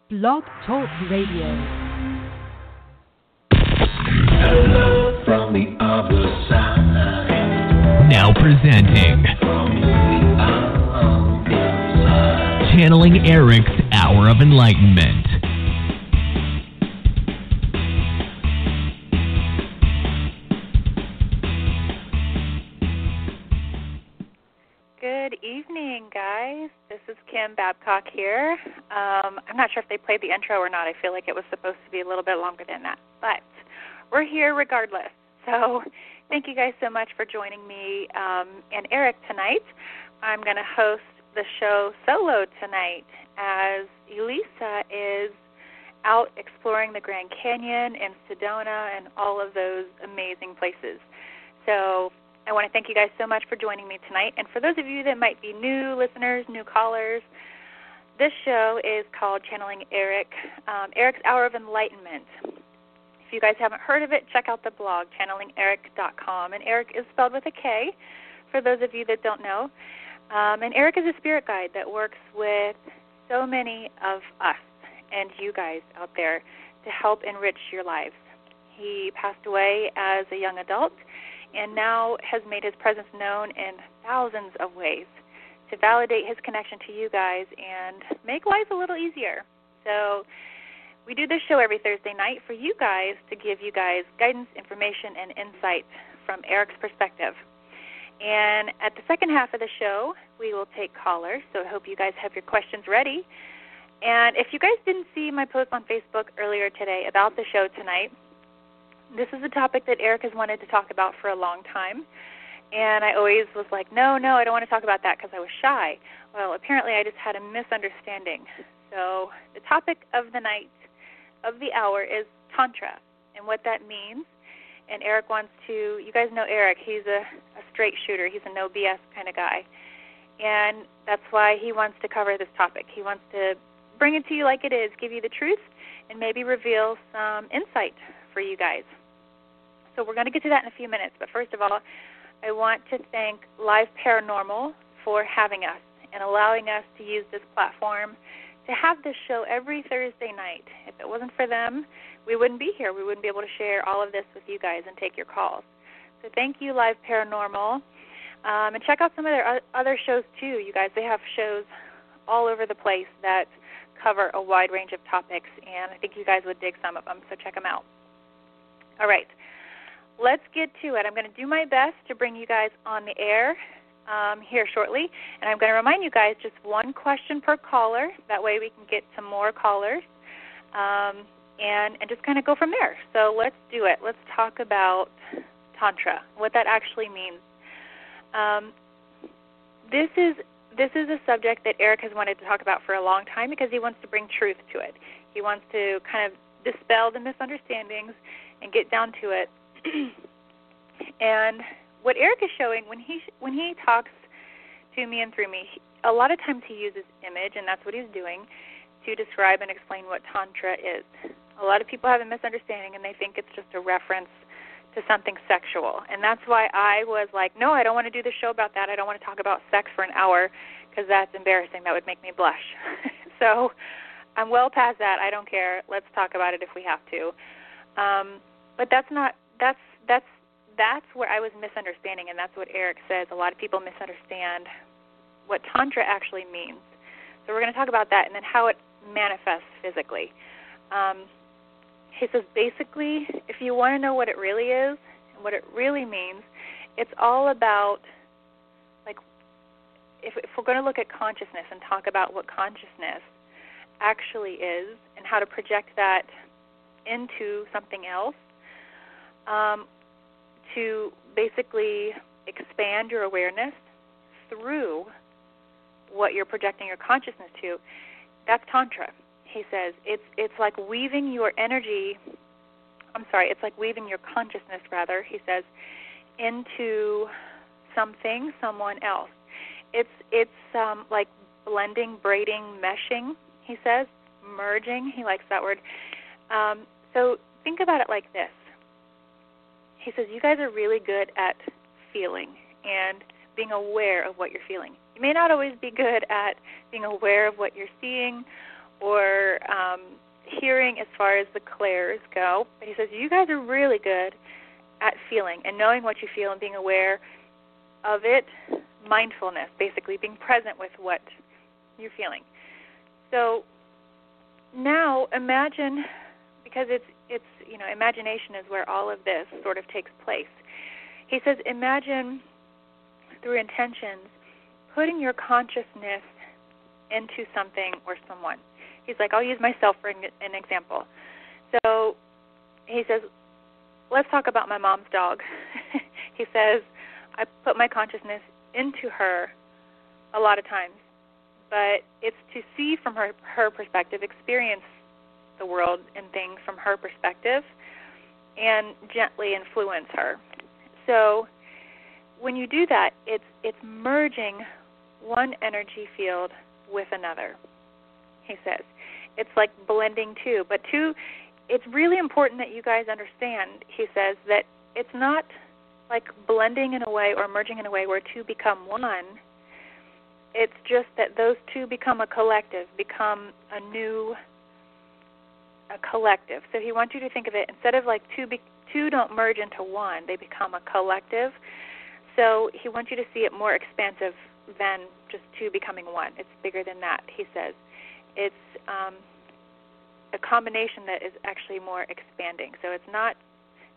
Blog Talk Radio. Hello from the other side. Now presenting From the other side. Channeling Erik's Hour of Enlightenment. Good evening, guys. This is Kim Babcock here. I'm not sure if they played the intro or not. I feel like it was supposed to be a little bit longer than that. But we're here regardless. So thank you guys so much for joining me and Erik tonight. I'm going to host the show solo tonight as Elisa is out exploring the Grand Canyon and Sedona and all of those amazing places. So I want to thank you guys so much for joining me tonight. And for those of you that might be new listeners, new callers, this show is called Channeling Erik, Erik's Hour of Enlightenment. If you guys haven't heard of it, check out the blog, channelingeric.com. And Erik is spelled with a K, for those of you that don't know. And Erik is a spirit guide that works with so many of us and you guys out there to help enrich your lives. He passed away as a young adult and now has made his presence known in thousands of ways to validate his connection to you guys and make life a little easier. So we do this show every Thursday night for you guys to give you guys guidance, information, and insight from Erik's perspective. And at the second half of the show, we will take callers, so I hope you guys have your questions ready. And if you guys didn't see my post on Facebook earlier today about the show tonight, this is a topic that Erik has wanted to talk about for a long time. And I always was like, no, I don't want to talk about that because I was shy. Well, apparently I just had a misunderstanding. So the topic of the night, of the hour, is tantra and what that means. And Erik wants to, you guys know Erik, he's a straight shooter. He's a no BS kind of guy. And that's why he wants to cover this topic. He wants to bring it to you like it is, give you the truth, and maybe reveal some insight for you guys. So we're going to get to that in a few minutes. But first of all, I want to thank Live Paranormal for having us and allowing us to use this platform to have this show every Thursday night. If it wasn't for them, we wouldn't be here. We wouldn't be able to share all of this with you guys and take your calls. So thank you, Live Paranormal. And check out some of their other shows, too. You guys, they have shows all over the place that cover a wide range of topics, and I think you guys would dig some of them, so check them out. All right. Let's get to it. I'm going to do my best to bring you guys on the air here shortly, and I'm going to remind you guys just one question per caller. That way we can get to more callers and just kind of go from there. So let's do it. Let's talk about tantra, what that actually means. This is a subject that Erik has wanted to talk about for a long time because he wants to bring truth to it. He wants to kind of dispel the misunderstandings and get down to it. And what Erik is showing when he talks to me and through me, a lot of times he uses image, and that's what he's doing, to describe and explain what tantra is. A lot of people have a misunderstanding, and they think it's just a reference to something sexual. And that's why I was like, no, I don't want to do the show about that. I don't want to talk about sex for an hour because that's embarrassing. That would make me blush. So I'm well past that. I don't care. Let's talk about it if we have to. But that's where I was misunderstanding, and that's what Erik says. A lot of people misunderstand what tantra actually means. So we're going to talk about that and then how it manifests physically. He says basically, if you want to know what it really is and what it really means, it's all about, like, if we're going to look at consciousness and talk about what consciousness actually is and how to project that into something else, to basically expand your awareness through what you're projecting your consciousness to, that's tantra. He says it's like weaving your energy, it's like weaving your consciousness, rather, he says, into something, someone else. It's like blending, braiding, meshing, he says, merging, he likes that word. So think about it like this. He says, you guys are really good at feeling and being aware of what you're feeling. You may not always be good at being aware of what you're seeing or hearing as far as the clairs go. But he says you guys are really good at feeling and knowing what you feel and being aware of it, mindfulness, basically being present with what you're feeling. So now imagine, because it's imagination is where all of this sort of takes place. He says imagine through intentions putting your consciousness into something or someone. He's like, I'll use myself for an example. So he says, let's talk about my mom's dog. He says, I put my consciousness into her a lot of times, but it's to see from her perspective, experience the world and things from her perspective, and gently influence her. So when you do that, it's merging one energy field with another, he says. It's like blending two. But two, it's really important that you guys understand, he says, that it's not like blending in a way or merging in a way where two become one. It's just that those two become a collective, become a collective. So he wants you to think of it, instead of like two don't merge into one, they become a collective. So he wants you to see it more expansive than just two becoming one. It's bigger than that, he says. It's a combination that is actually more expanding. So it's not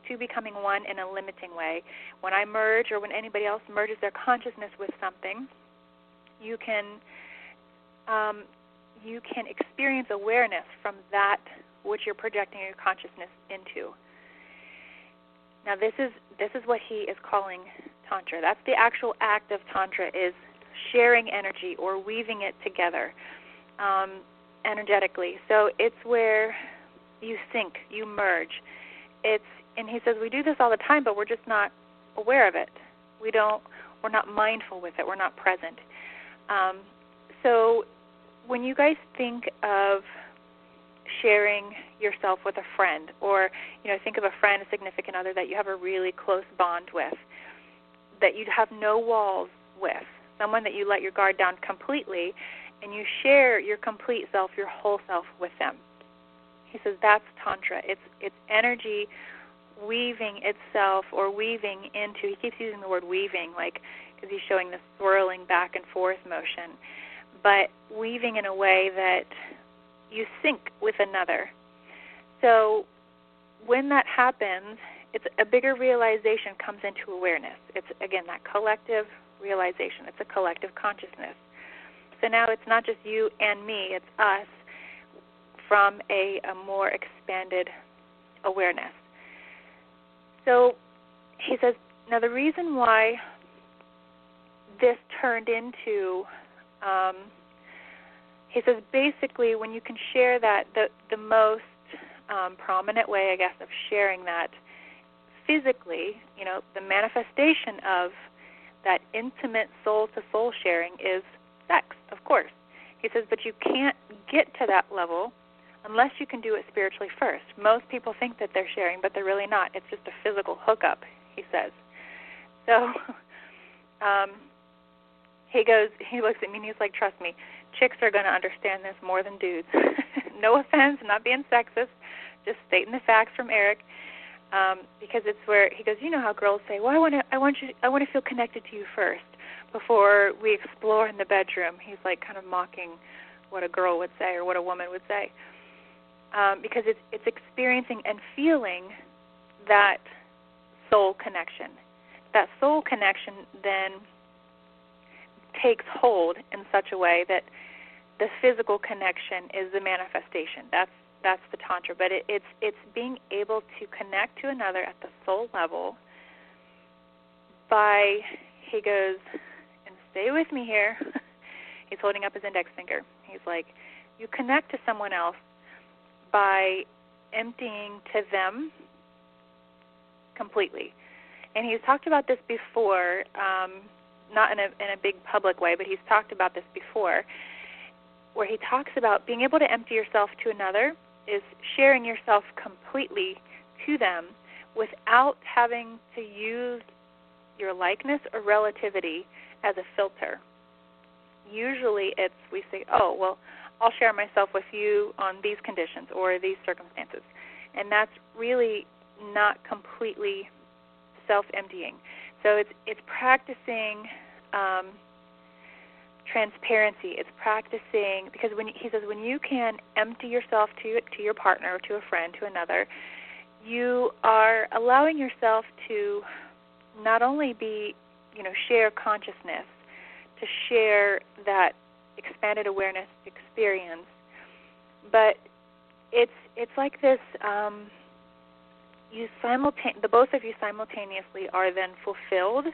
two becoming one in a limiting way. When I merge, or when anybody else merges their consciousness with something, you can experience awareness from that which you're projecting your consciousness into. Now this is what he is calling tantra. That's the actual act of tantra, is sharing energy or weaving it together energetically. So it's where you sync, you merge. And he says we do this all the time, but we're just not aware of it. We're not mindful with it. We're not present. So when you guys think of sharing yourself with a friend, or think of a friend, a significant other that you have a really close bond with, that you have no walls with, someone that you let your guard down completely, and you share your complete self, your whole self with them. He says that's tantra. It's energy weaving itself, or weaving into, he keeps using the word weaving, like, because he's showing this swirling back and forth motion, but weaving in a way that you sync with another. So when that happens, it's a bigger realization comes into awareness. It's, again, that collective realization. It's a collective consciousness. So now it's not just you and me, it's us from a more expanded awareness. So he says, now the reason why this turned into, he says basically when you can share that, the most prominent way, I guess, of sharing that physically, the manifestation of that intimate soul-to-soul sharing is sex, of course. He says, but you can't get to that level unless you can do it spiritually first. Most people think that they're sharing, but they're really not. It's just a physical hookup, he says. So he looks at me and he's like, trust me, chicks are going to understand this more than dudes. No offense, not being sexist, just stating the facts from Erik. Because it's where he goes, you know how girls say, well, I want to feel connected to you first before we explore in the bedroom. He's like kind of mocking what a girl would say or what a woman would say, because it's experiencing and feeling that soul connection. That soul connection then takes hold in such a way that the physical connection is the manifestation. That's the tantra, but it's being able to connect to another at the soul level by, he goes, and stay with me here, he's holding up his index finger. He's like, you connect to someone else by emptying to them completely. And he's talked about this before, not in a big public way, but he's talked about this before, where he talks about being able to empty yourself to another is sharing yourself completely to them without having to use your likeness or relativity as a filter. Usually we say, oh, well, I'll share myself with you on these conditions or these circumstances. And that's really not completely self-emptying. So it's practicing transparency. It's practicing, because he says when you can empty yourself to your partner or to a friend, to another, you are allowing yourself to not only be, share consciousness, to share that expanded awareness experience, but it's like this. The both of you simultaneously are then fulfilled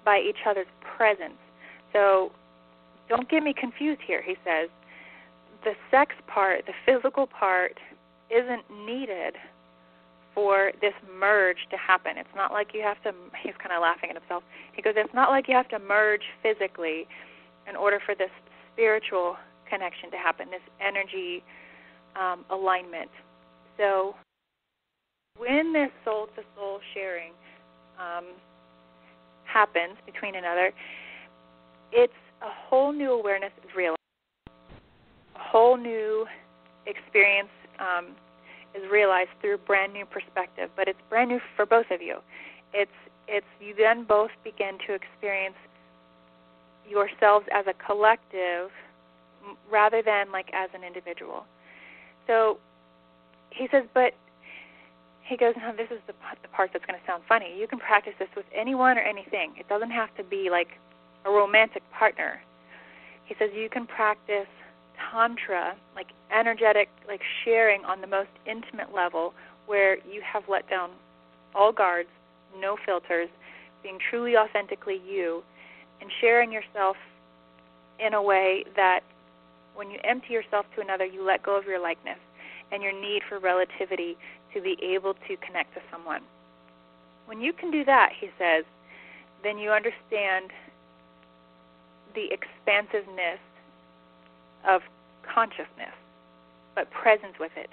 by each other's presence. So don't get me confused here. He says the sex part, the physical part, isn't needed for this merge to happen. It's not like you have to, he's kind of laughing at himself. He goes, it's not like you have to merge physically in order for this spiritual connection to happen, this energy alignment. So when this soul-to-soul sharing happens between another, it's a whole new awareness is realized. A whole new experience is realized through a brand new perspective, but it's brand new for both of you. It's you then both begin to experience yourselves as a collective rather than like as an individual. So he says, but he goes, no, this is the part that's going to sound funny. You can practice this with anyone or anything. It doesn't have to be like a romantic partner. He says you can practice tantra, like energetic, like sharing on the most intimate level, where you have let down all guards, no filters, being truly authentically you, and sharing yourself in a way that when you empty yourself to another, you let go of your likeness and your need for relativity to be able to connect to someone. When you can do that, he says, then you understand the expansiveness of consciousness, but presence with it.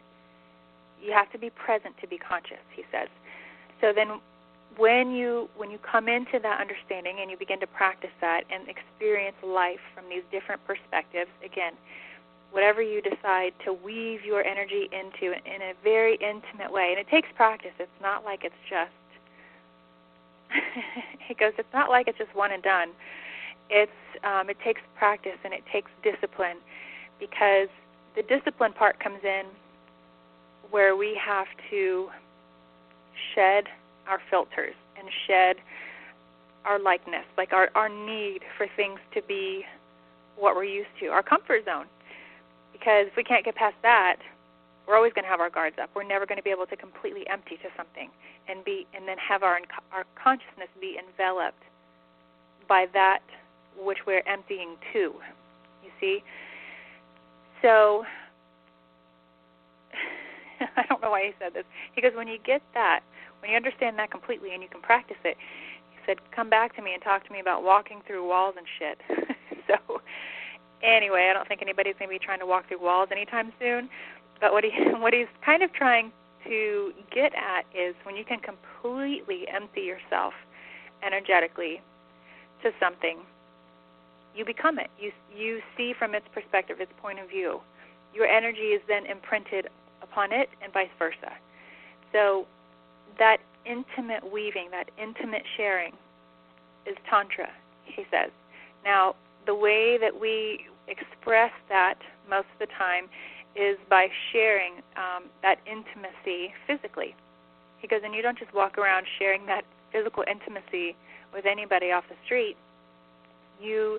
You have to be present to be conscious, he says. So then when you come into that understanding and you begin to practice that and experience life from these different perspectives, again, whatever you decide to weave your energy into in a very intimate way, and it takes practice. It's not like it's just, he goes, it's not like it's just one and done. It takes practice and it takes discipline, because the discipline part comes in where we have to shed our filters and shed our likeness, like our need for things to be what we're used to, our comfort zone. Because if we can't get past that, we're always going to have our guards up. We're never going to be able to completely empty to something and then have our consciousness be enveloped by that which we're emptying to. You see? So I don't know why he said this. He goes, when you get that, when you understand that completely and you can practice it, he said, come back to me and talk to me about walking through walls and shit. So anyway, I don't think anybody's going to be trying to walk through walls anytime soon. But what he's kind of trying to get at is when you can completely empty yourself energetically to something, you become it. You see from its perspective, its point of view. Your energy is then imprinted upon it and vice versa. So that intimate weaving, that intimate sharing is tantra, he says. Now, the way that we express that most of the time is by sharing that intimacy physically. He goes, and you don't just walk around sharing that physical intimacy with anybody off the street. You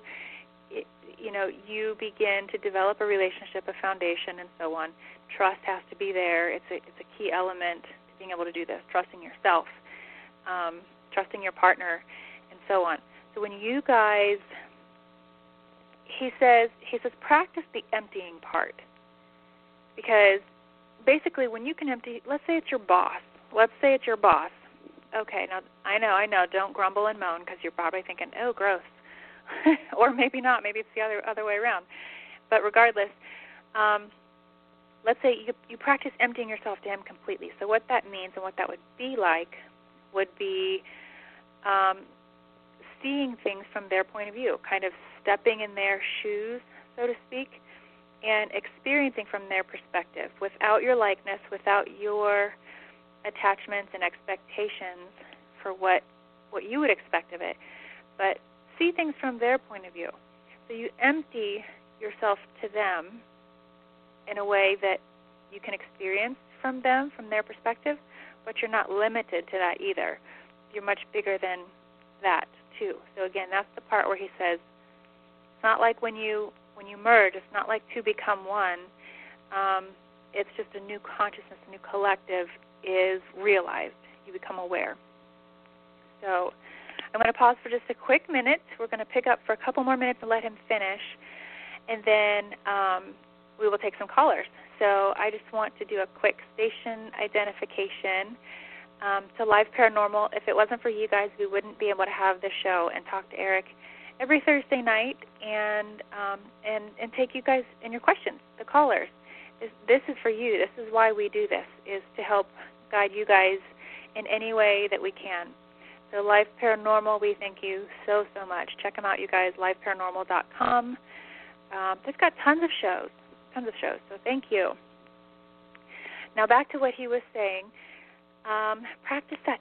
begin to develop a relationship, a foundation, and so on. Trust has to be there. It's a key element to being able to do this. Trusting yourself, trusting your partner, and so on. So when you guys, he says practice the emptying part, because basically when you can empty, let's say it's your boss. Okay, now I know. Don't grumble and moan, because you're probably thinking, oh, gross. Or maybe not. Maybe it's the other way around. But regardless, let's say you practice emptying yourself to him completely. So what that means and what that would be like would be seeing things from their point of view, kind of stepping in their shoes, so to speak, and experiencing from their perspective without your likeness, without your attachments and expectations for what you would expect of it, but see things from their point of view. So you empty yourself to them in a way that you can experience from them, from their perspective, but you're not limited to that either. You're much bigger than that too. So again, that's the part where he says, it's not like when you merge, it's not like two become one. It's just a new consciousness, a new collective is realized. You become aware. So I'm going to pause for just a quick minute. We're going to pick up for a couple more minutes and let him finish, and then we will take some callers. So I just want to do a quick station identification to Live Paranormal. If it wasn't for you guys, we wouldn't be able to have this show and talk to Erik every Thursday night and take you guys and your questions, the callers. This is for you. This is why we do this, is to help guide you guys in any way that we can. So Live Paranormal, we thank you so much. Check them out, you guys, liveparanormal.com. They've got tons of shows, so thank you. Now back to what he was saying. Practice that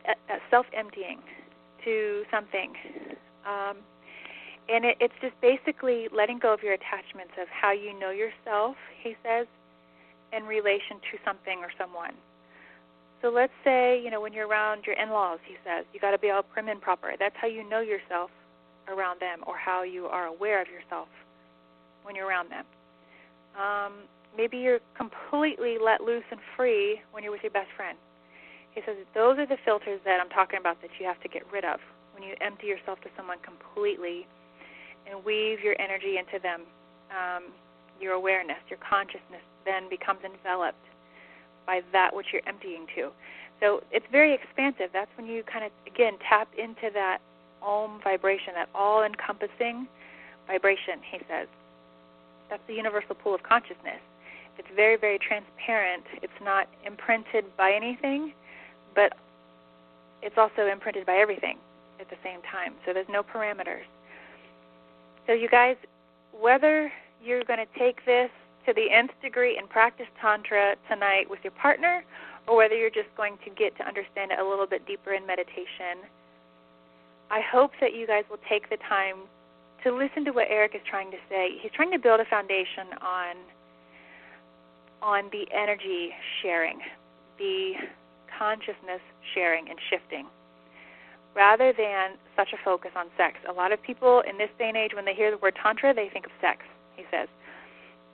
self-emptying to something. And it's just basically letting go of your attachments of how you know yourself, he says, in relation to something or someone. So let's say, when you're around your in-laws, he says, you got to be all prim and proper. That's how you know yourself around them, or how you are aware of yourself when you're around them. Maybe you're completely let loose and free when you're with your best friend. He says those are the filters that I'm talking about that you have to get rid of when you empty yourself to someone completely and weave your energy into them. Your awareness, your consciousness then becomes enveloped by that which you're emptying to. So it's very expansive. That's when you kind of, again, tap into that Om vibration, that all-encompassing vibration, he says. That's the universal pool of consciousness. It's very, very transparent. It's not imprinted by anything, but it's also imprinted by everything at the same time. So there's no parameters. So you guys, whether you're going to take this to the nth degree and practice Tantra tonight with your partner, or whether you're just going to get to understand it a little bit deeper in meditation, I hope that you guys will take the time to listen to what Erik is trying to say. He's trying to build a foundation on the energy sharing, the consciousness sharing and shifting, rather than such a focus on sex. A lot of people in this day and age, when they hear the word Tantra, they think of sex, he says.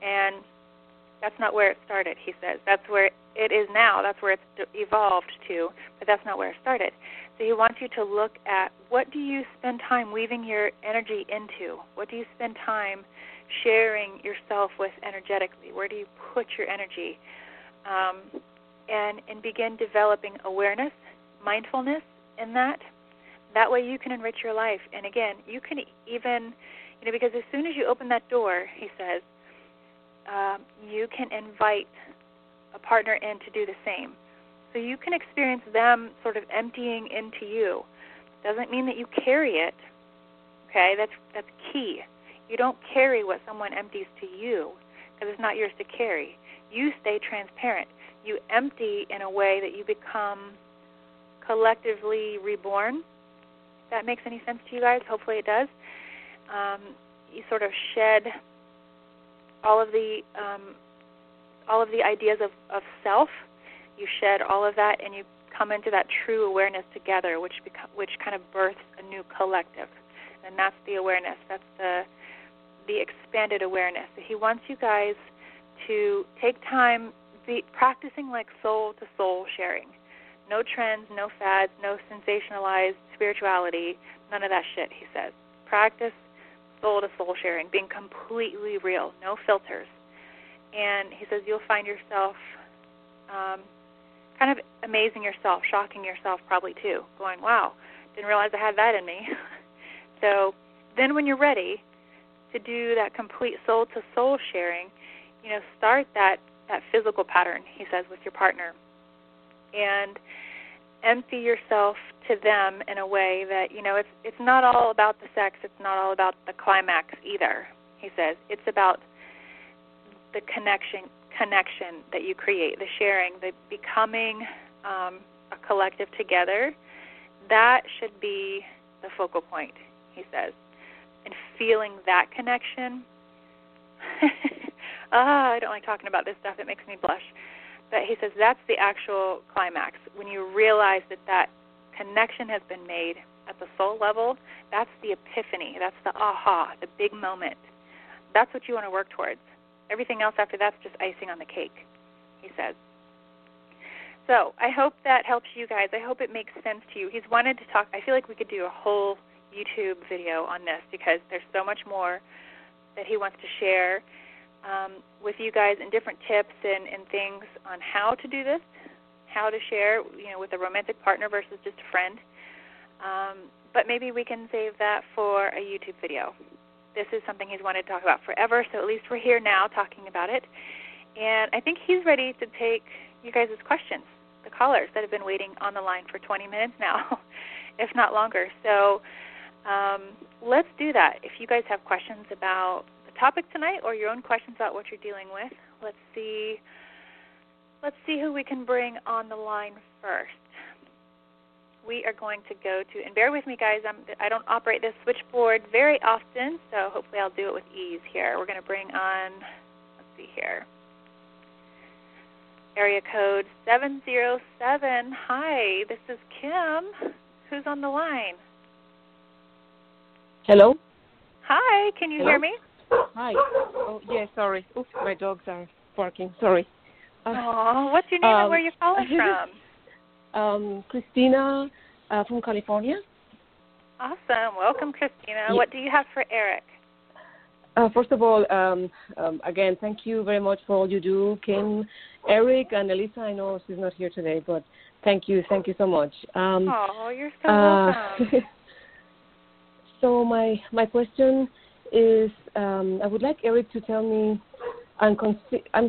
And that's not where it started, he says. That's where it is now. That's where it's evolved to, but that's not where it started. So he wants you to look at, what do you spend time weaving your energy into? What do you spend time sharing yourself with energetically? Where do you put your energy? And begin developing awareness, mindfulness in that. That way you can enrich your life. And again, you can even, because as soon as you open that door, he says, you can invite a partner in to do the same. So you can experience them sort of emptying into you. Doesn't mean that you carry it. Okay, that's key. You don't carry what someone empties to you, because it's not yours to carry. You stay transparent. You empty in a way that you become collectively reborn. If that makes any sense to you guys, hopefully it does. You sort of shed all of the ideas of self. You shed all of that, and you come into that true awareness together, which kind of births a new collective, and that's the awareness. That's the expanded awareness. So he wants you guys to take time practicing like soul-to-soul sharing. No trends, no fads, no sensationalized spirituality, none of that shit, he says. Practice soul-to-soul sharing, being completely real, no filters. And he says you'll find yourself kind of amazing yourself, shocking yourself probably too, going, wow, didn't realize I had that in me. So then when you're ready to do that complete soul-to-soul sharing, start that physical pattern, he says, with your partner, and empty yourself to them in a way that, it's not all about the sex, it's not all about the climax either, he says. It's about the connection that you create, the sharing, the becoming a collective together, that should be the focal point, he says. And feeling that connection, I don't like talking about this stuff. It makes me blush. But he says that's the actual climax. When you realize that connection has been made at the soul level, that's the epiphany. That's the aha, the big moment. That's what you want to work towards. Everything else after that's just icing on the cake, he says. So I hope that helps you guys. I hope it makes sense to you. He's wanted to talk. I feel like we could do a whole YouTube video on this because there's so much more that he wants to share with you guys, and different tips and things on how to do this, how to share, with a romantic partner versus just a friend. But maybe we can save that for a YouTube video. This is something he's wanted to talk about forever, so at least we're here now talking about it. And I think he's ready to take you guys' questions, the callers that have been waiting on the line for 20 minutes now, if not longer. So let's do that. If you guys have questions about the topic tonight or your own questions about what you're dealing with, let's see who we can bring on the line first. We are going to go to, and bear with me, guys, I don't operate this switchboard very often, so hopefully I'll do it with ease here. We're going to bring on, let's see here, area code 707. Hi, this is Kim. Who's on the line? Hello? Hi, can you hear me? Hi. Oh, yeah, sorry. Oops, my dogs are barking. Sorry. What's your name and where you're calling from? Christina from California. Awesome. Welcome, Christina. Yeah. What do you have for Erik? First of all, again, thank you very much for all you do, Kim, Erik, and Elisa. I know she's not here today, but thank you so much. You're so welcome. So my question is, I would like Erik to tell me, I'm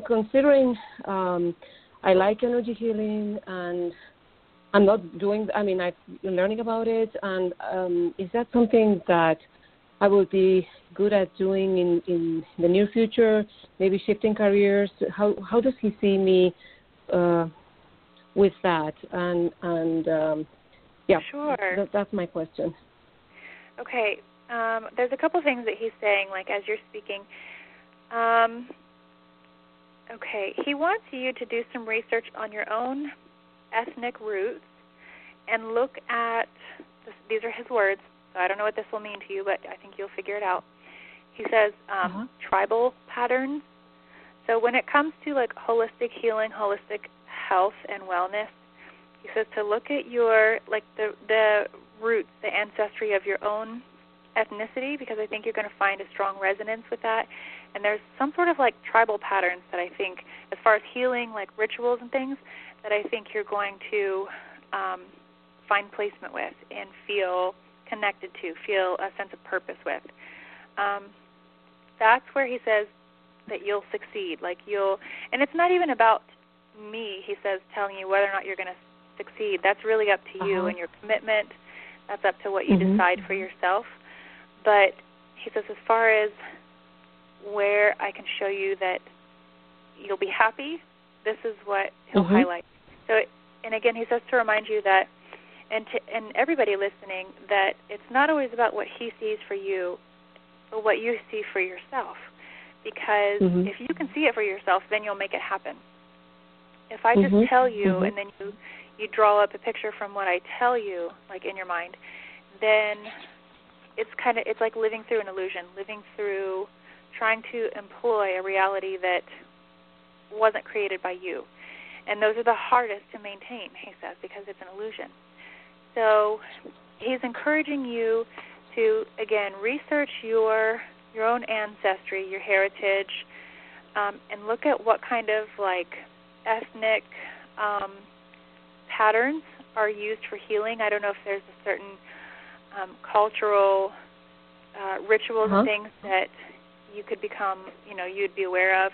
considering, I like energy healing, and I'm not doing, I'm learning about it, and is that something that I will be good at doing in the near future, maybe shifting careers? How does he see me with that? And yeah, sure. That's my question. Okay, there's a couple things that he's saying, like as you're speaking. Okay, he wants you to do some research on your own ethnic roots and look at, these are his words, so I don't know what this will mean to you, but I think you'll figure it out. He says tribal patterns. So when it comes to like holistic healing, holistic health and wellness, he says to look at your, like the roots, the ancestry of your own ethnicity, because I think you're going to find a strong resonance with that. And there's some sort of like tribal patterns that I think, as far as healing, like rituals and things, that I think you're going to find placement with and feel connected to, feel a sense of purpose with. That's where he says that you'll succeed. Like and it's not even about me, he says, telling you whether or not you're going to succeed. That's really up to you and your commitment. That's up to what you decide for yourself. But he says, as far as where I can show you that you'll be happy, this is what he'll highlight. So, and again, he says to remind you that, and everybody listening, that it's not always about what he sees for you, but what you see for yourself. Because if you can see it for yourself, then you'll make it happen. If I just tell you, and then you draw up a picture from what I tell you, like in your mind, then it's like living through an illusion, living through trying to employ a reality that wasn't created by you. And those are the hardest to maintain, he says, because it's an illusion. So he's encouraging you to, again, research your own ancestry, your heritage, and look at what kind of like ethnic patterns are used for healing. I don't know if there's a certain cultural rituals and things that you could become, you'd be aware of,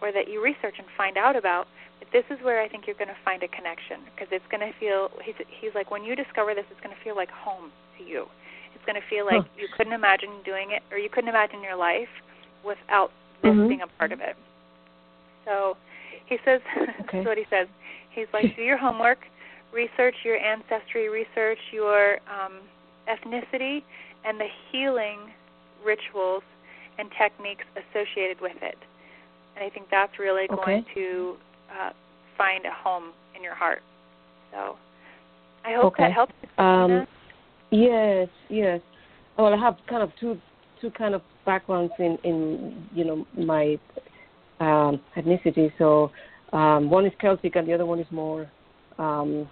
or that you research and find out about. But this is where I think you're going to find a connection, because it's going to feel, he's like, when you discover this, it's going to feel like home to you. It's going to feel like you couldn't imagine doing it, or you couldn't imagine your life without this being a part of it. So he says, Okay. this is what he says. He's like, do your homework, research your ancestry, research your ethnicity, and the healing rituals and techniques associated with it. And I think that's really going to find a home in your heart. So I hope that helps, Christina. Yes. Well, I have kind of two kind of backgrounds in my ethnicity. So one is Celtic and the other one is more from.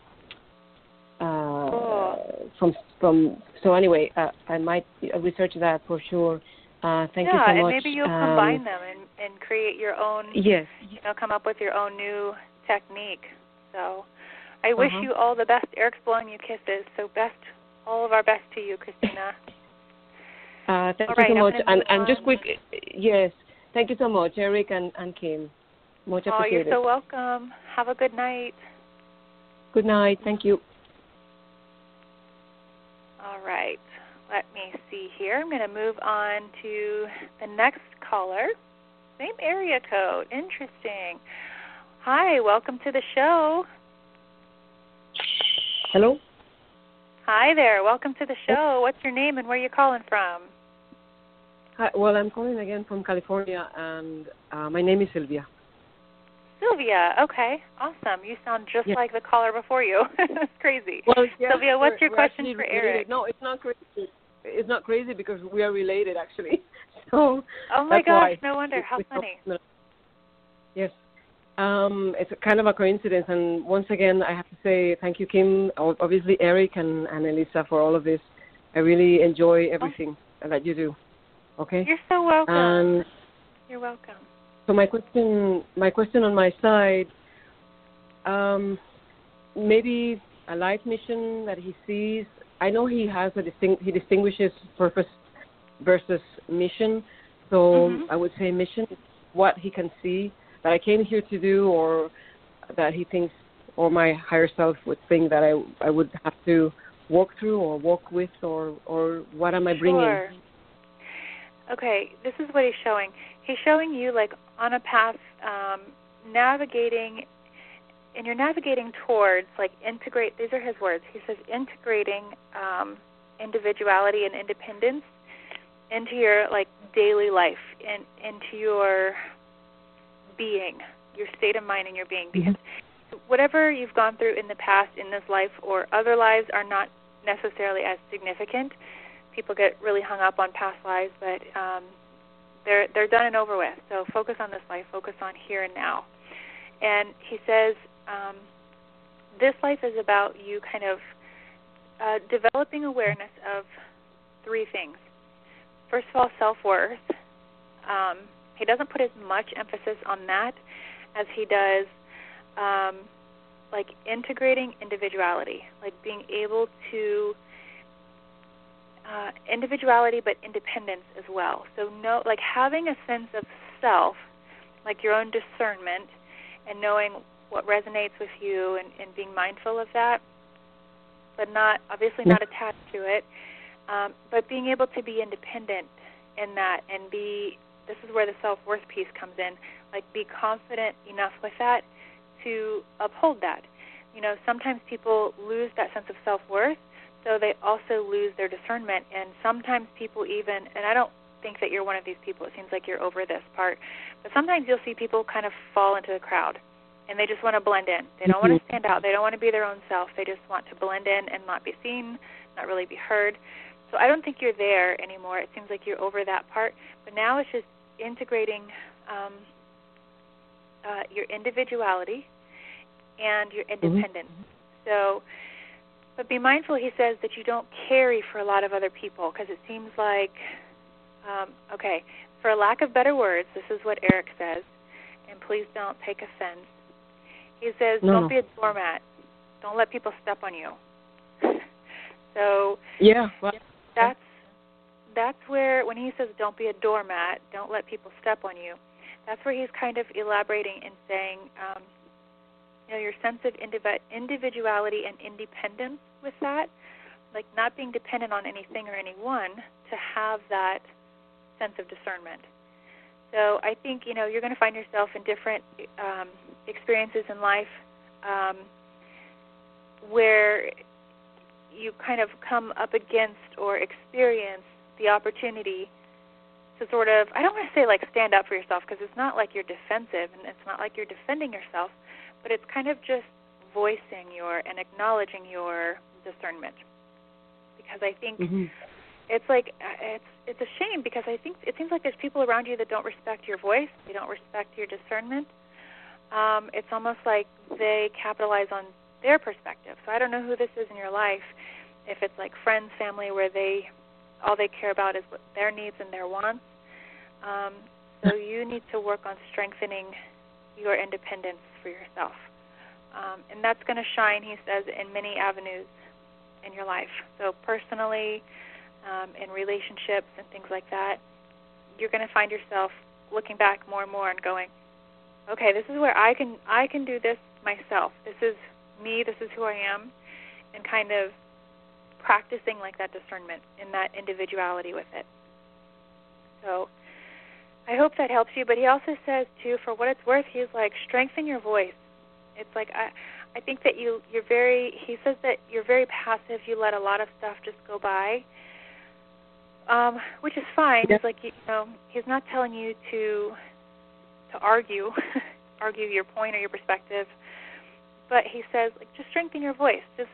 So anyway, I might research that for sure. Thank you so much. Yeah, and maybe you'll combine them and create your own. Yes. Come up with your own new technique. So I wish you all the best. Eric's blowing you kisses. So all of our best to you, Christina. Thank you so much. And just quick, yes, thank you so much, Erik and Kim. Much appreciated. You're so welcome. Have a good night. Good night. Thank you. All right. Let me see here. I'm going to move on to the next caller. Same area code. Interesting. Hi, welcome to the show. Hello? Hi there. Welcome to the show. What's your name and where are you calling from? Hi. Well, I'm calling again from California, and my name is Sylvia. Sylvia. Okay. Awesome. You sound just like the caller before you. That's crazy. Well, yeah, Sylvia, what's your question for Erik? No, it's not crazy. It's not crazy because we are related, actually. So. Oh my gosh! No wonder. How funny. Yes. It's kind of a coincidence, and once again, I have to say thank you, Kim, obviously Erik and Elisa for all of this. I really enjoy everything that you do. Okay. You're so welcome. You're welcome. So my question on my side, maybe a life mission that he sees. I know he has he distinguishes purpose versus mission. So I would say mission, what he can see that I came here to do, or that he thinks, or my higher self would think that I would have to walk through or walk with, or what am I bringing? Sure. Okay, this is what he's showing. He's showing you like on a path, navigating, and you're navigating towards like integrate. These are his words. He says integrating individuality and independence into your like daily life and into your being, your state of mind and your being, because whatever you've gone through in the past in this life or other lives are not necessarily as significant. People get really hung up on past lives, but they're done and over with. So focus on this life, focus on here and now. And he says this life is about you kind of developing awareness of three things. First of all, self-worth. He doesn't put as much emphasis on that as he does like integrating individuality, like being able to individuality but independence as well. So like having a sense of self, like your own discernment and knowing what resonates with you and being mindful of that, but not attached to it, but being able to be independent in that and this is where the self-worth piece comes in, like be confident enough with that to uphold that. You know, sometimes people lose that sense of self-worth, so they also lose their discernment, and sometimes people even, and I don't think that you're one of these people, it seems like you're over this part, but sometimes you'll see people kind of fall into the crowd, and they just want to blend in. They don't want to stand out. They don't want to be their own self. They just want to blend in and not be seen, not really be heard. So I don't think you're there anymore. It seems like you're over that part, but now it's just integrating your individuality and your independence. So, but be mindful, he says, that you don't carry for a lot of other people, because it seems like, for a lack of better words, this is what Erik says, and please don't take offense. He says, don't be a doormat. Don't let people step on you. So that's where, when he says don't be a doormat, don't let people step on you, that's where he's kind of elaborating and saying, your sense of individuality and independence with that, like not being dependent on anything or anyone to have that sense of discernment. So I think, you're going to find yourself in different experiences in life where you kind of come up against or experience the opportunity to sort of, I don't want to say like stand up for yourself, because it's not like you're defensive and it's not like you're defending yourself, but it's kind of just voicing and acknowledging your discernment. Because I think it's like, it's a shame, because I think it seems like there's people around you that don't respect your voice, they don't respect your discernment. It's almost like they capitalize on their perspective. So I don't know who this is in your life, if it's like friends, family, where all they care about is what their needs and their wants. So you need to work on strengthening your independence for yourself. And that's going to shine, he says, in many avenues in your life. So personally, in relationships and things like that, you're going to find yourself looking back more and more and going, okay, this is where I can do this myself. This is me, this is who I am, and kind of practicing like that discernment and that individuality with it. So I hope that helps you. But he also says, too, for what it's worth, he's like, strengthen your voice. It's like, I think that he says that you're very passive. You let a lot of stuff just go by, which is fine. It's like, he's not telling you to argue your point or your perspective, but he says, like, just strengthen your voice. Just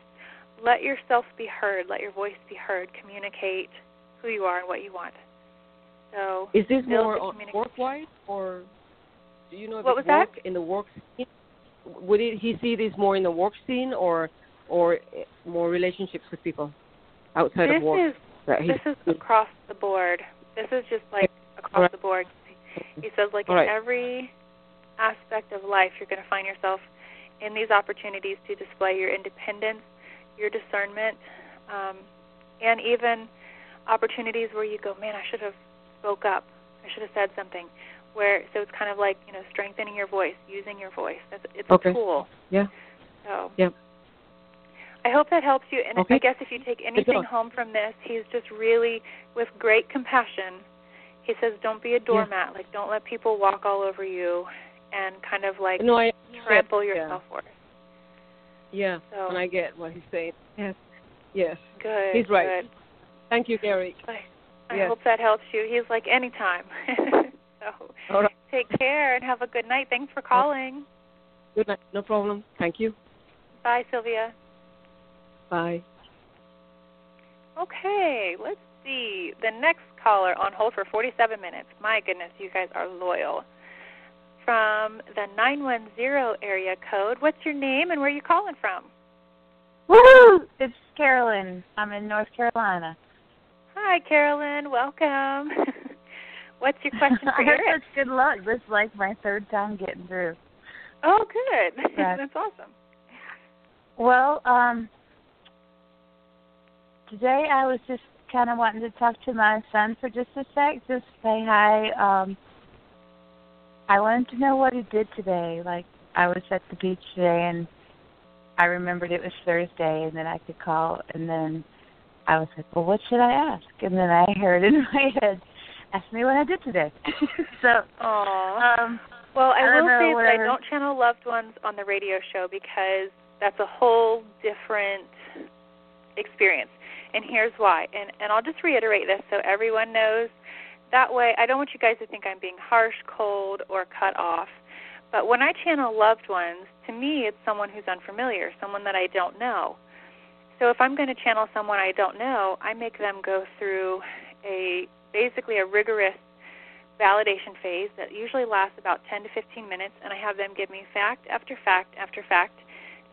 let yourself be heard. Let your voice be heard. Communicate who you are and what you want. So, is this more work-wise, or do you know if it's work in the work scene? Would he see this more in the work scene, or more relationships with people outside of work? This is across the board. This is just like across the board. He says, like, in every aspect of life, you're going to find yourself in these opportunities to display your independence, your discernment, and even opportunities where you go, man, I should have spoke up. I should have said something. So it's kind of like, strengthening your voice, using your voice. It's a tool. Yeah. So yeah. I hope that helps you. And I guess if you take anything home from this, he's just really, with great compassion, he says, don't be a doormat. Yeah. Like, don't let people walk all over you and kind of like trample your self-worth. Yeah, so, and I get what he's saying. Yes. Good. He's right. Good. Thank you, Erik. I hope that helps you. He's like, anytime. So take care and have a good night. Thanks for calling. Good night. No problem. Thank you. Bye, Sylvia. Bye. Okay, let's see. The next caller on hold for 47 minutes. My goodness, you guys are loyal. From the 910 area code, what's your name and where are you calling from? Woo! It's Carolyn. I'm in North Carolina. Hi, Carolyn. Welcome. What's your question for Erik? I had such good luck. This is like my third time getting through. Oh, good. That's awesome. Well, today I was just kind of wanting to talk to my son for just a sec, just say hi. I wanted to know what he did today. Like, I was at the beach today, and I remembered it was Thursday, and then I could call, and then I was like, well, what should I ask? And then I heard in my head, ask me what I did today. So, well, I will say that I don't channel loved ones on the radio show because that's a whole different experience. And here's why. And I'll just reiterate this so everyone knows. That way, I don't want you guys to think I'm being harsh, cold, or cut off. But when I channel loved ones, to me, it's someone who's unfamiliar, someone that I don't know. So if I'm going to channel someone I don't know, I make them go through basically a rigorous validation phase that usually lasts about 10 to 15 minutes, and I have them give me fact after fact after fact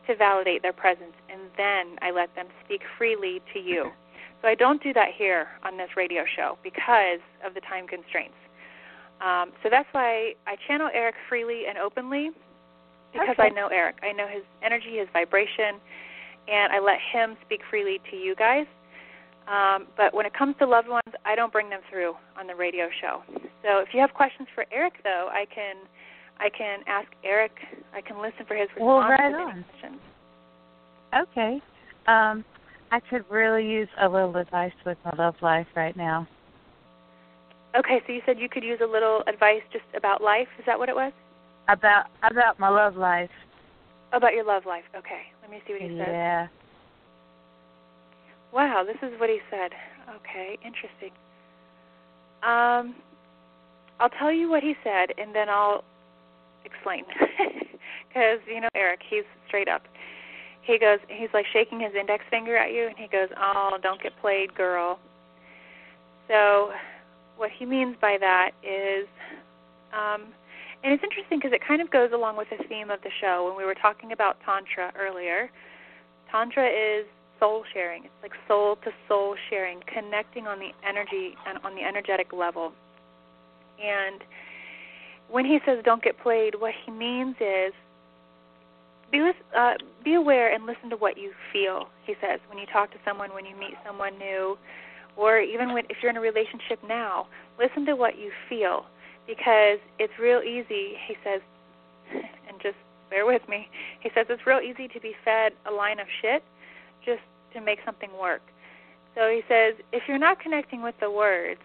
to validate their presence, and then I let them speak freely to you. So I don't do that here on this radio show because of the time constraints. So that's why I channel Erik freely and openly, because I know Erik. I know his energy, his vibration, and I let him speak freely to you guys. But when it comes to loved ones, I don't bring them through on the radio show. So if you have questions for Erik, though, I can ask Erik. I can listen for his response. Well, right to on. any questions. Okay. I could really use a little advice with my love life right now. Okay, so you said you could use a little advice just about life. Is that what it was? About my love life. About your love life. Okay, let me see what he said. Yeah. Wow, this is what he said. Okay, interesting. I'll tell you what he said, and then I'll explain. Because, Erik, he's straight up. He's like shaking his index finger at you, and he goes, oh, don't get played, girl. So what he means by that is, and it's interesting because it kind of goes along with the theme of the show. When we were talking about tantra earlier, tantra is soul sharing. It's like soul to soul sharing, connecting on the energy and on the energetic level. And when he says don't get played, what he means is be aware and listen to what you feel, he says, when you talk to someone, when you meet someone new, or even if you're in a relationship now, listen to what you feel, because it's real easy, he says, and just bear with me, he says it's real easy to be fed a line of shit just to make something work. So he says, if you're not connecting with the words,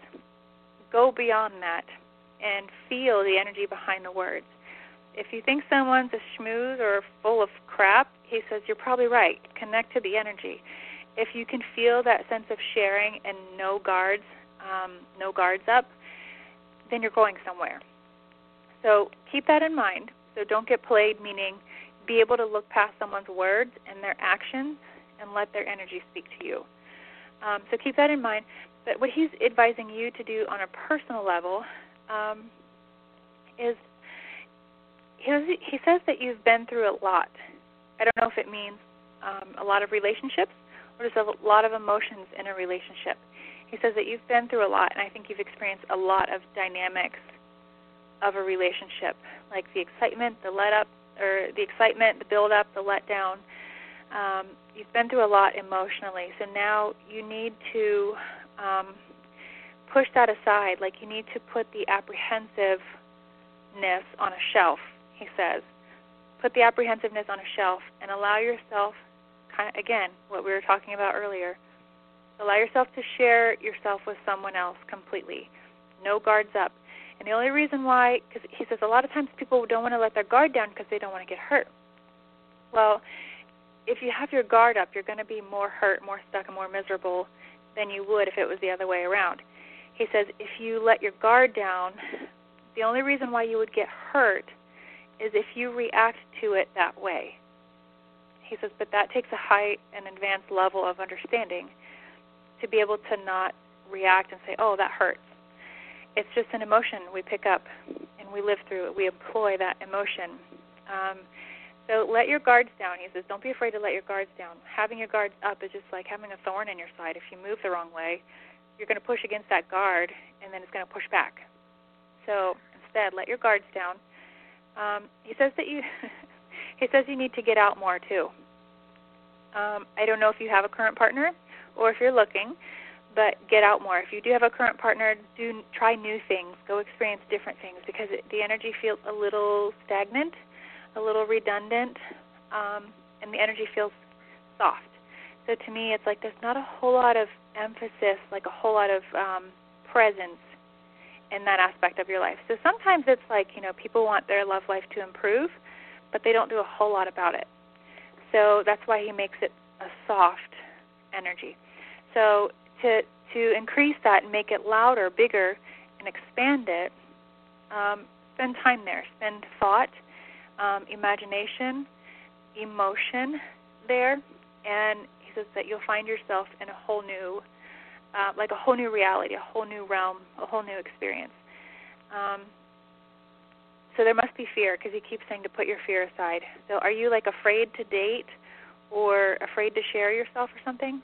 go beyond that and feel the energy behind the words. If you think someone's a schmooze or full of crap, he says you're probably right. Connect to the energy. If you can feel that sense of sharing and no guards up, then you're going somewhere. So keep that in mind. So don't get played, meaning be able to look past someone's words and their actions and let their energy speak to you. So keep that in mind. But what he's advising you to do on a personal level is he says that you've been through a lot. I don't know if it means a lot of relationships or just a lot of emotions in a relationship. He says that you've been through a lot, and I think you've experienced a lot of dynamics of a relationship, like the excitement, the let-up, or the excitement, the build-up, the let-down. You've been through a lot emotionally, so now you need to push that aside. Like you need to put the apprehensiveness on a shelf, he says. Put the apprehensiveness on a shelf and allow yourself, again, what we were talking about earlier, allow yourself to share yourself with someone else completely. No guards up. And the only reason why, because he says a lot of times people don't want to let their guard down because they don't want to get hurt. Well, if you have your guard up, you're going to be more hurt, more stuck, and more miserable than you would if it was the other way around. He says if you let your guard down, the only reason why you would get hurt is if you react to it that way. He says, but that takes a high and advanced level of understanding to be able to not react and say, oh, that hurts. It's just an emotion we pick up and we live through it. We employ that emotion. So let your guards down. He says, don't be afraid to let your guards down. Having your guards up is just like having a thorn in your side. If you move the wrong way, you're going to push against that guard, and then it's going to push back. So instead, let your guards down. He says that he says you need to get out more too. I don't know if you have a current partner or if you're looking, but get out more. If you do have a current partner, try new things. Go experience different things because the energy feels a little stagnant, a little redundant, and the energy feels soft. So to me, it's like there's not a whole lot of emphasis, like a whole lot of presence in that aspect of your life. So sometimes it's like, people want their love life to improve, but they don't do a whole lot about it. So that's why he makes it a soft energy. So to increase that and make it louder, bigger, and expand it, spend time there. Spend thought, imagination, emotion there, and he says that you'll find yourself in a whole new, like a whole new reality, a whole new realm, a whole new experience. So there must be fear because he keeps saying to put your fear aside. So are you like afraid to date or afraid to share yourself or something?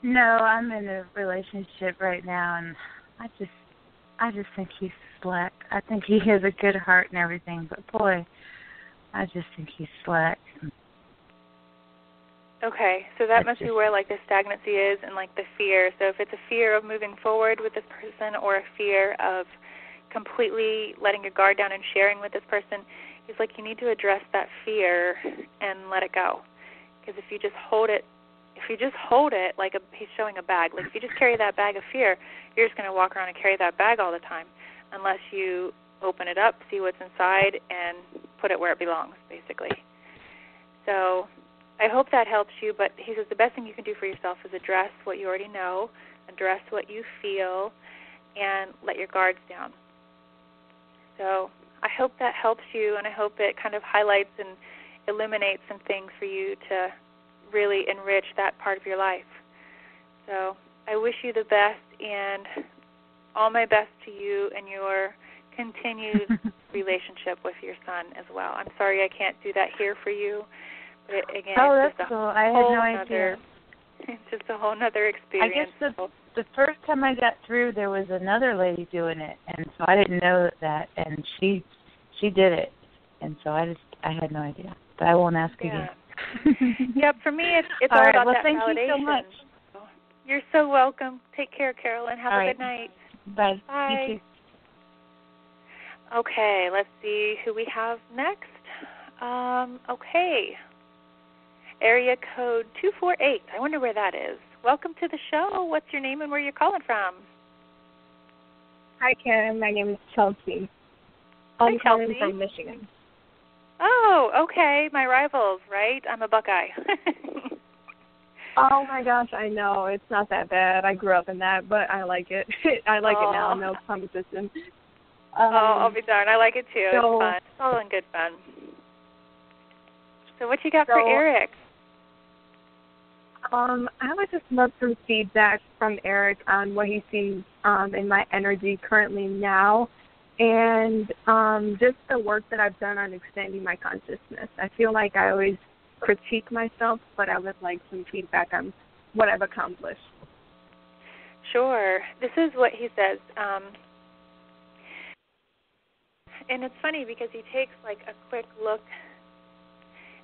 No, I'm in a relationship right now, and I just think he's slack. I think he has a good heart and everything, but boy, I just think he's slack. Okay, so that must be where like the stagnancy is and like the fear. So if it's a fear of moving forward with this person or a fear of completely letting your guard down and sharing with this person, he's like you need to address that fear and let it go. Because if you just hold it if you just hold it like he's showing a bag, like if you just carry that bag of fear, you're just going to walk around and carry that bag all the time unless you open it up, see what's inside, and put it where it belongs, basically. So I hope that helps you, but he says the best thing you can do for yourself is address what you already know, address what you feel, and let your guards down. So I hope that helps you, and I hope it kind of highlights and illuminates some things for you to really enrich that part of your life. So I wish you the best, and all my best to you and your continued relationship with your son as well. I'm sorry I can't do that here for you, but again, it's just cool. I had no idea. It's just a whole other experience. I guess the first time I got through, there was another lady doing it, and so I didn't know that, and she did it, and so I had no idea. But I won't ask again. Yeah, for me, it's all right, about well, that thank validation. You so much. You're so welcome. Take care, Carolyn. Have a good night. Bye. Bye. You too. Okay, let's see who we have next. Okay. Area code 248. I wonder where that is. Welcome to the show. What's your name and where you're calling from? Hi, Karen. My name is Chelsea. Hi, I'm Chelsea. calling from Michigan. Oh, okay. My rivals, right? I'm a Buckeye. Oh, my gosh, I know. It's not that bad. I grew up in that, but I like it. I like it now. No competition. I'll be darned. I like it, too. It's fun. It's all in good fun. So what you got for Erik? I would just love some feedback from Erik on what he sees in my energy currently now, and just the work that I've done on expanding my consciousness. I feel like I always critique myself, but I would like some feedback on what I've accomplished. Sure. This is what he says. And it's funny because he takes like a quick look.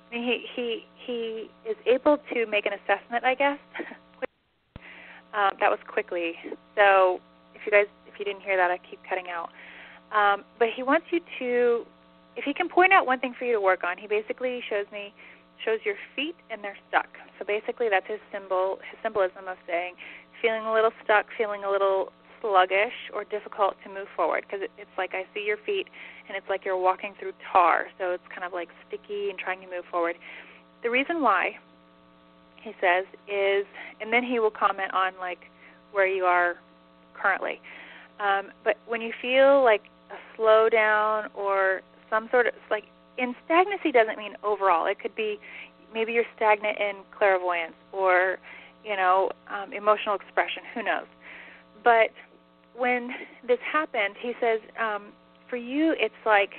I mean, he is able to make an assessment, I guess. That was quickly. So if you didn't hear that, I keep cutting out. But he wants you to, if he can point out one thing for you to work on, he basically shows your feet and they're stuck. So basically that's his symbolism of saying feeling a little stuck, feeling a little sluggish or difficult to move forward, because it's like I see your feet and it's like you're walking through tar, so it's kind of like sticky and trying to move forward. The reason why, he says, is, and then he will comment on like where you are currently, but when you feel like a slowdown or some sort of, like, in stagnancy doesn't mean overall. It could be maybe you're stagnant in clairvoyance or, emotional expression, who knows. But when this happened, he says, for you, it's like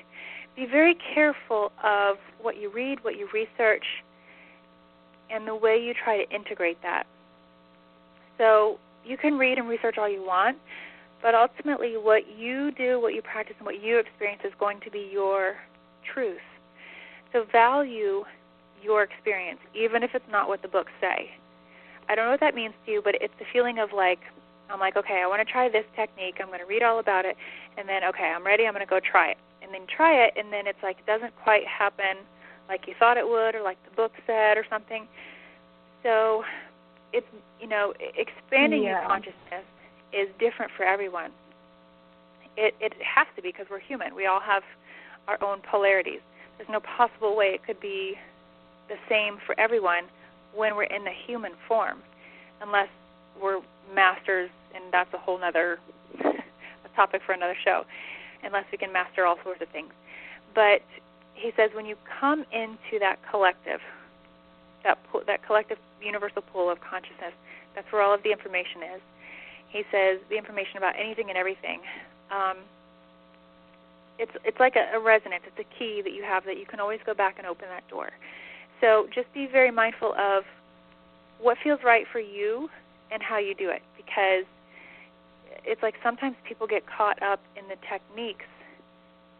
be very careful of what you read, what you research, and the way you try to integrate that. So you can read and research all you want, but ultimately what you do, what you practice, and what you experience is going to be your truth. So value your experience, even if it's not what the books say. I don't know what that means to you, but it's the feeling of like, I'm like, okay, I want to try this technique. I'm going to read all about it. And then, okay, I'm ready. I'm going to go try it. And then try it, and then it's like it doesn't quite happen like you thought it would or like the book said or something. So it's, expanding your consciousness is different for everyone. It has to be because we're human. We all have our own polarities. There's no possible way it could be the same for everyone when we're in the human form, unless we're masters, and that's a whole other a topic for another show, unless we can master all sorts of things. But he says when you come into that collective, that collective universal pool of consciousness, that's where all of the information is. He says the information about anything and everything. It's like a resonance. It's a key that you have that you can always go back and open that door. So just be very mindful of what feels right for you and how you do it, because it's like sometimes people get caught up in the techniques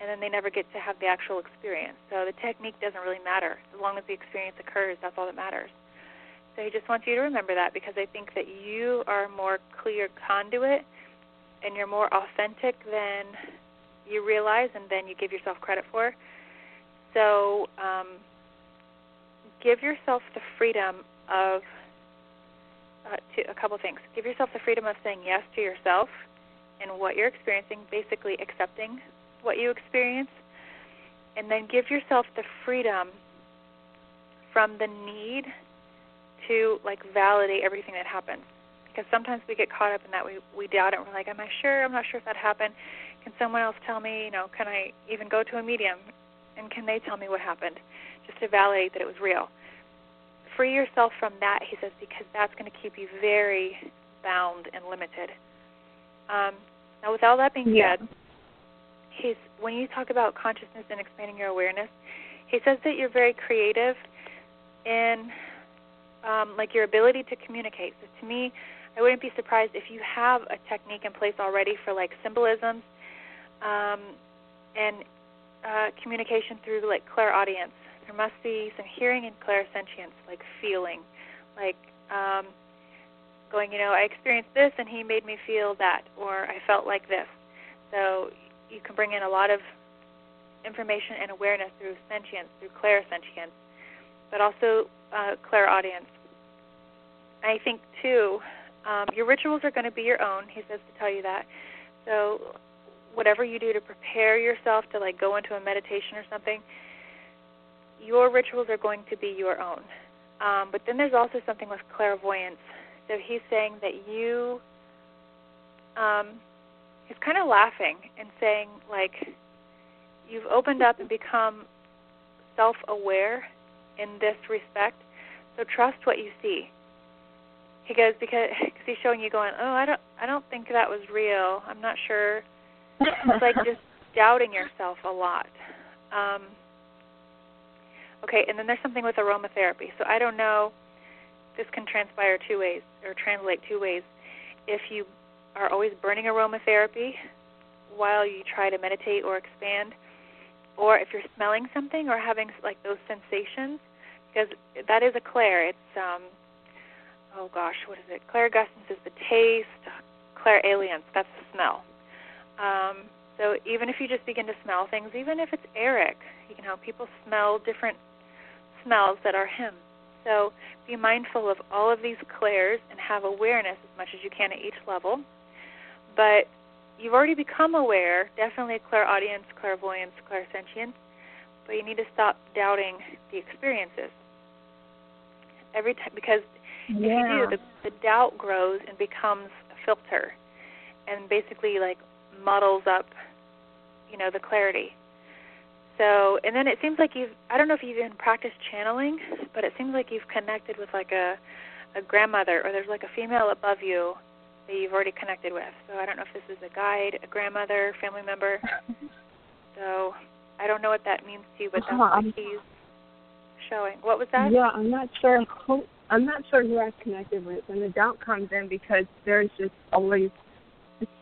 and then they never get to have the actual experience. So the technique doesn't really matter. As long as the experience occurs, that's all that matters. So he just wants you to remember that, because I think that you are a more clear conduit and you're more authentic than you realize and then you give yourself credit for. So give yourself the freedom of a couple things. Give yourself the freedom of saying yes to yourself and what you're experiencing, basically accepting what you experience, and then give yourself the freedom from the need to validate everything that happens. Because sometimes we get caught up in that, we doubt it, and we're like, am I sure? I'm not sure if that happened. Can someone else tell me, can I even go to a medium, and can they tell me what happened, just to validate that it was real? Free yourself from that, he says, because that's going to keep you very bound and limited. Now, with all that being said, when you talk about consciousness and expanding your awareness, he says that you're very creative in your ability to communicate. So to me, I wouldn't be surprised if you have a technique in place already for symbolisms and communication through clairaudience. There must be some hearing and clairsentience, feeling, going, I experienced this and he made me feel that, or I felt like this. So you can bring in a lot of information and awareness through sentience, through clairsentience, but also clairaudience. I think, too, your rituals are going to be your own. He says to tell you that. So whatever you do to prepare yourself to go into a meditation or something, your rituals are going to be your own. But then there's also something with clairvoyance. So he's saying that you, he's kind of laughing and saying, you've opened up and become self-aware in this respect, so trust what you see. He goes, because he's showing you going, I don't think that was real. I'm not sure. It's just doubting yourself a lot. Okay, and then there's something with aromatherapy. So I don't know, this can transpire two ways, or translate two ways. If you are always burning aromatherapy while you try to meditate or expand, or if you're smelling something or having those sensations, because that is a clair. It's, what is it? Clairgustance is the taste, clairalience, that's the smell. So even if you just begin to smell things, even if it's Erik, people smell different smells that are him. So be mindful of all of these clairs and have awareness as much as you can at each level. But you've already become aware, definitely clairaudience, clairvoyance, clairsentience, but you need to stop doubting the experiences. Every time, because if you do, the doubt grows and becomes a filter and basically muddles up, the clarity. So, and then it seems like I don't know if you've even practiced channeling, but it seems like you've connected with a grandmother, or there's a female above you that you've already connected with. So I don't know if this is a guide, a grandmother, family member. So I don't know what that means to you, but that's what he's showing. What was that? Yeah, I'm not sure who I've connected with, and the doubt comes in because there's just always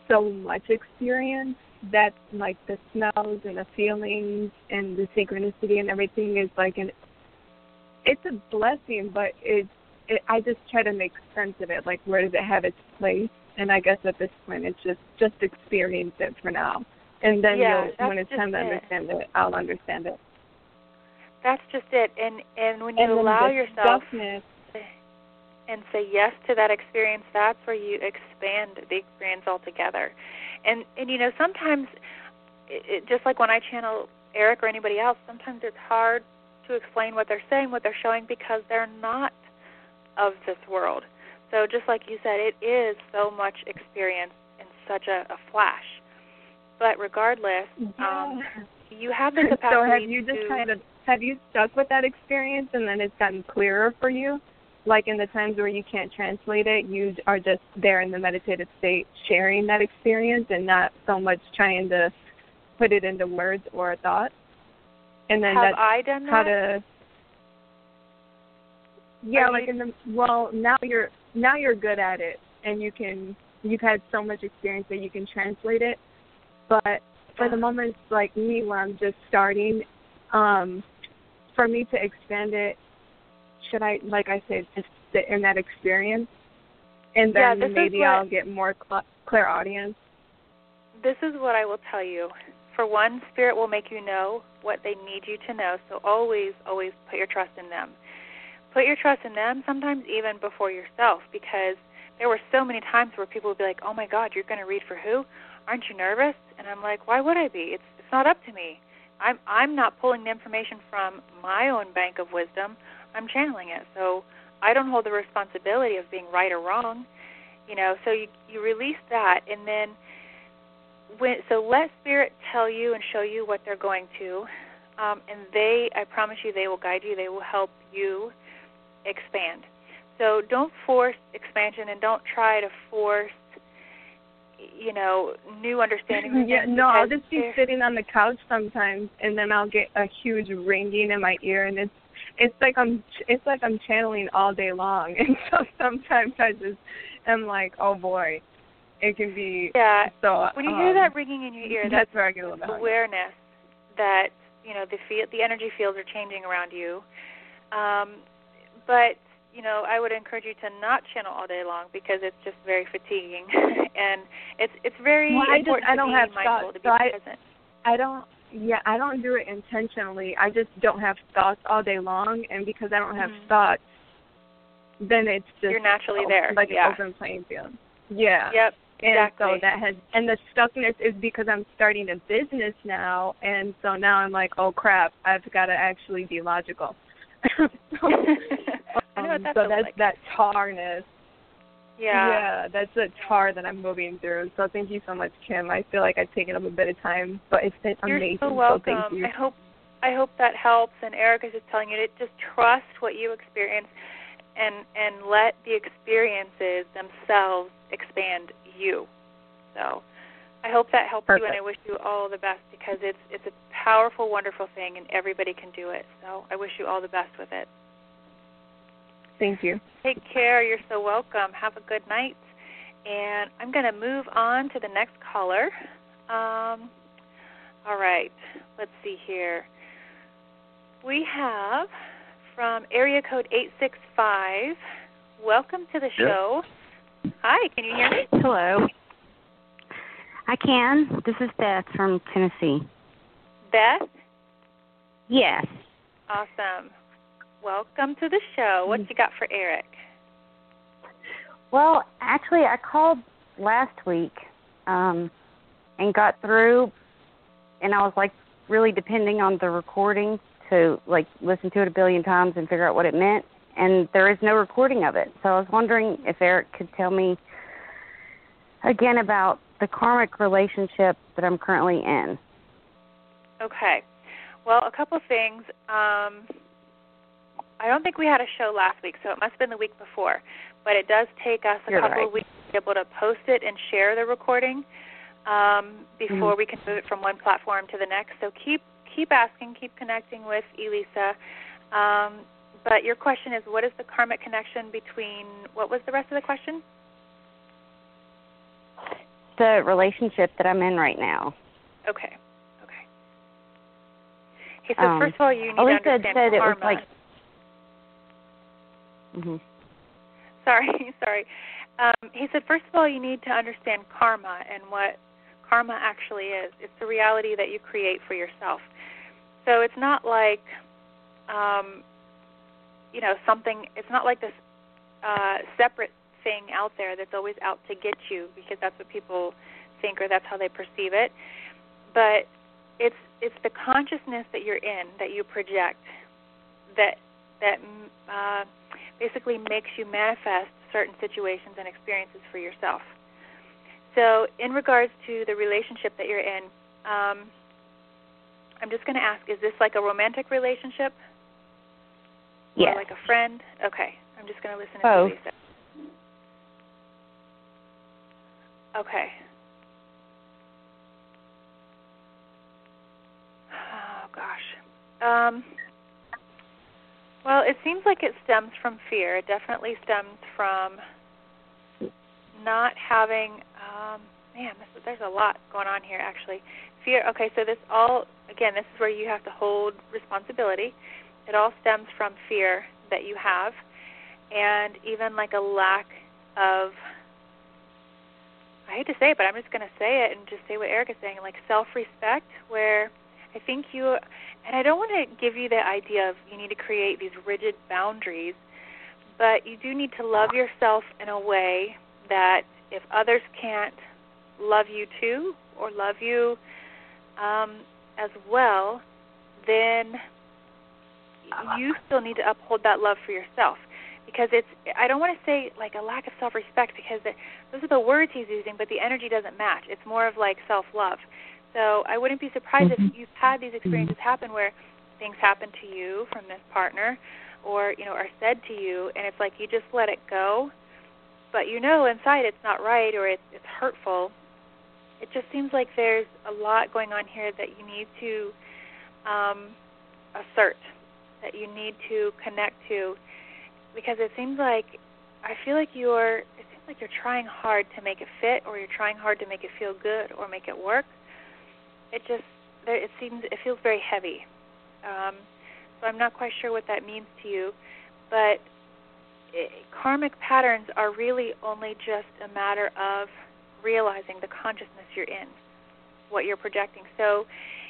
so much experience that the smells and the feelings and the synchronicity and everything is it's a blessing, but I just try to make sense of it. Where does it have its place? And I guess at this point it's just experience it for now, and then when it's time to understand it, I'll understand it. That's just it. And when you allow yourself and say yes to that experience, that's where you expand the experience altogether. And sometimes, just like when I channel Erik or anybody else, sometimes it's hard to explain what they're saying, what they're showing, because they're not of this world. So just like you said, it is so much experience in such a flash. But regardless, you have the capacity. So have you stuck with that experience and then it's gotten clearer for you? In the times where you can't translate it, you are just there in the meditative state sharing that experience and not so much trying to put it into words or a thought? And then have I done that? Now you're good at it, and you've had so much experience that you can translate it. But for the moments like me where I'm just starting, for me to expand it, should I, just sit in that experience, and then maybe I'll get more clairaudience? This is what I will tell you. For one, Spirit will make you know what they need you to know, so always, always put your trust in them. put your trust in them sometimes even before yourself, because there were so many times where people would be like, oh, my God, you're going to read for who? Aren't you nervous? And I'm like, why would I be? It's not up to me. I'm not pulling the information from my own bank of wisdom. I'm channeling it. So I don't hold the responsibility of being right or wrong. So you release that, and then so let Spirit tell you and show you what they're going to, and I promise you, they will guide you. They will help you expand. So don't force expansion, and don't try to force, new understanding. Yeah, no, I'll just be sitting on the couch sometimes, and then I'll get a huge ringing in my ear, and it's like I'm channeling all day long, and so sometimes I just am like, oh boy, it can be. Yeah. So when you hear that ringing in your ear, that's where I get a little bit awareness that the energy fields are changing around you. But I would encourage you to not channel all day long, because it's just very fatiguing, and it's very important to be mindful, to be present. I don't do it intentionally. I just don't have thoughts all day long, and because I don't have thoughts, then it's just you're naturally there, like an open playing field. Yeah. Yep. Exactly. And so the stuckness is because I'm starting a business now, and so now I'm like, oh crap, I've got to actually be logical. I know what that so feels that's like. that tarness. Yeah. Yeah, that's the tar that I'm moving through. So thank you so much, Kim. I feel like I've taken up a bit of time, but it's been amazing. You're so welcome. So thank you. I hope that helps. And Erik is just telling you to just trust what you experience, and let the experiences themselves expand you. So I hope that helps you, and I wish you all the best, because it's a powerful, wonderful thing, and everybody can do it. So I wish you all the best with it. Thank you. Take care. You're so welcome. Have a good night. And I'm going to move on to the next caller. All right. Let's see here. We have from area code 865. Welcome to the show. Hi, can you hear me? Hello. I can. This is Beth from Tennessee. Beth? Yes. Awesome. Welcome to the show. What you got for Erik? Well, actually, I called last week and got through, and I was like really depending on the recording to like listen to it a billion times and figure out what it meant, and there is no recording of it. So I was wondering if Erik could tell me again about the karmic relationship that I'm currently in. Okay. Well, a couple things. I don't think we had a show last week, so it must have been the week before. But it does take us a couple of weeks to be able to post it and share the recording before we can move it from one platform to the next. So keep asking, keep connecting with Elisa. But your question is, what is the karmic connection between, what was the rest of the question? The relationship that I'm in right now. Okay. Okay, so first of all, you need to understand said karma. It was like, Sorry. He said, first of all, you need to understand karma and what karma actually is. It's the reality that you create for yourself. So it's not like, something, it's not like this separate thing out there that's always out to get you, because that's what people think, or that's how they perceive it. But it's the consciousness that you're in, that you project, that basically makes you manifest certain situations and experiences for yourself. So in regards to the relationship that you're in, I'm just going to ask, is this like a romantic relationship? Yes. Or like a friend? Okay. I'm just going to listen and see what you said. Okay. Oh, gosh. Well, it seems like it stems from fear. It definitely stems from not having, there's a lot going on here, actually. Fear, okay, so this is where you have to hold responsibility. It all stems from fear that you have, and even like a lack of, I hate to say it, but I'm just going to say it and just say what Erik is saying, like self-respect, where I think you, And I don't want to give you the idea of you need to create these rigid boundaries, but you do need to love yourself in a way that if others can't love you too or love you as well, then you still need to uphold that love for yourself. Because I don't want to say like a lack of self-respect, because those are the words he's using, but the energy doesn't match. It's more of like self-love. So I wouldn't be surprised if you've had these experiences happen where things happen to you from this partner or, are said to you, and it's like you just let it go, but inside it's not right or it's hurtful. It just seems like there's a lot going on here that you need to assert, that you need to connect to, because it seems like you're trying hard to make it fit, or you're trying hard to make it feel good or make it work. It feels very heavy. So I'm not quite sure what that means to you, but karmic patterns are really only just a matter of realizing the consciousness you're in, what you're projecting. So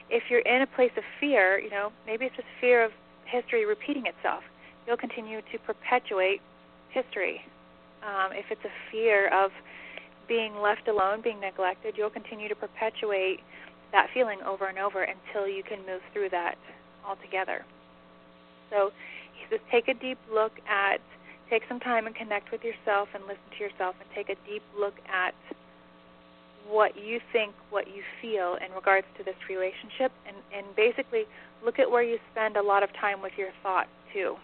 if you're in a place of fear, maybe it's just fear of history repeating itself, you'll continue to perpetuate history. If it's a fear of being left alone, being neglected, you'll continue to perpetuate that feeling over and over until you can move through that altogether. So he says take some time and connect with yourself and listen to yourself, and take a deep look at what you think, what you feel in regards to this relationship, and basically look at where you spend a lot of time with your thoughts too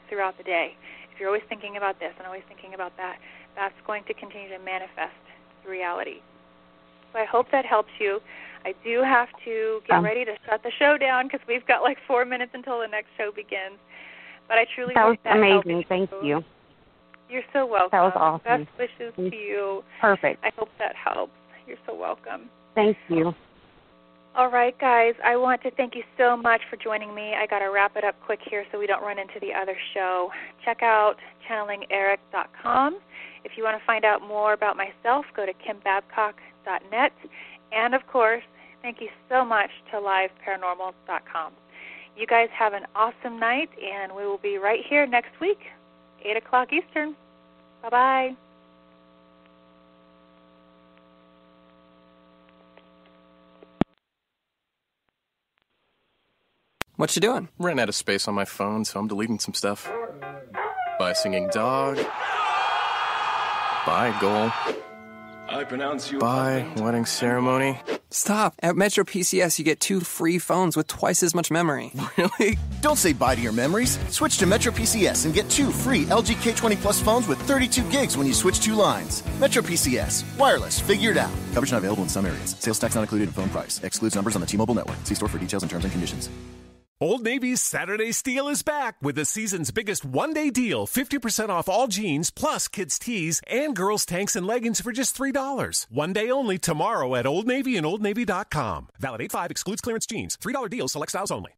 throughout the day. If you're always thinking about this and always thinking about that, that's going to continue to manifest reality. So I hope that helps you. I do have to get ready to shut the show down because we've got like 4 minutes until the next show begins. But I truly hope that helps. Amazing. Thank you. You're so welcome. That was awesome. Best wishes to you. Perfect. I hope that helps. You're so welcome. Thank you. All right, guys. I want to thank you so much for joining me. I got to wrap it up quick here so we don't run into the other show. Check out channelingerik.com. If you want to find out more about myself, go to kimbabcock.net. And, of course, thank you so much to liveparanormal.com. You guys have an awesome night, and we will be right here next week, 8 o'clock Eastern. Bye-bye. What you doing? Ran out of space on my phone, so I'm deleting some stuff. Bye, singing dog. Bye, goal. I pronounce you. Bye, wedding ceremony. Stop. At Metro PCS, you get 2 free phones with twice as much memory. Really? Don't say bye to your memories. Switch to Metro PCS and get 2 free LG K20 Plus phones with 32 gigs when you switch 2 lines. Metro PCS. Wireless. Figured out. Coverage not available in some areas. Sales tax not included in phone price. Excludes numbers on the T-Mobile network. See store for details and terms and conditions. Old Navy's Saturday Steal is back with the season's biggest one-day deal. 50% off all jeans, plus kids' tees, and girls' tanks and leggings for just $3. One day only tomorrow at Old Navy and OldNavy.com. Valid 8/5, excludes clearance jeans. $3 deal, select styles only.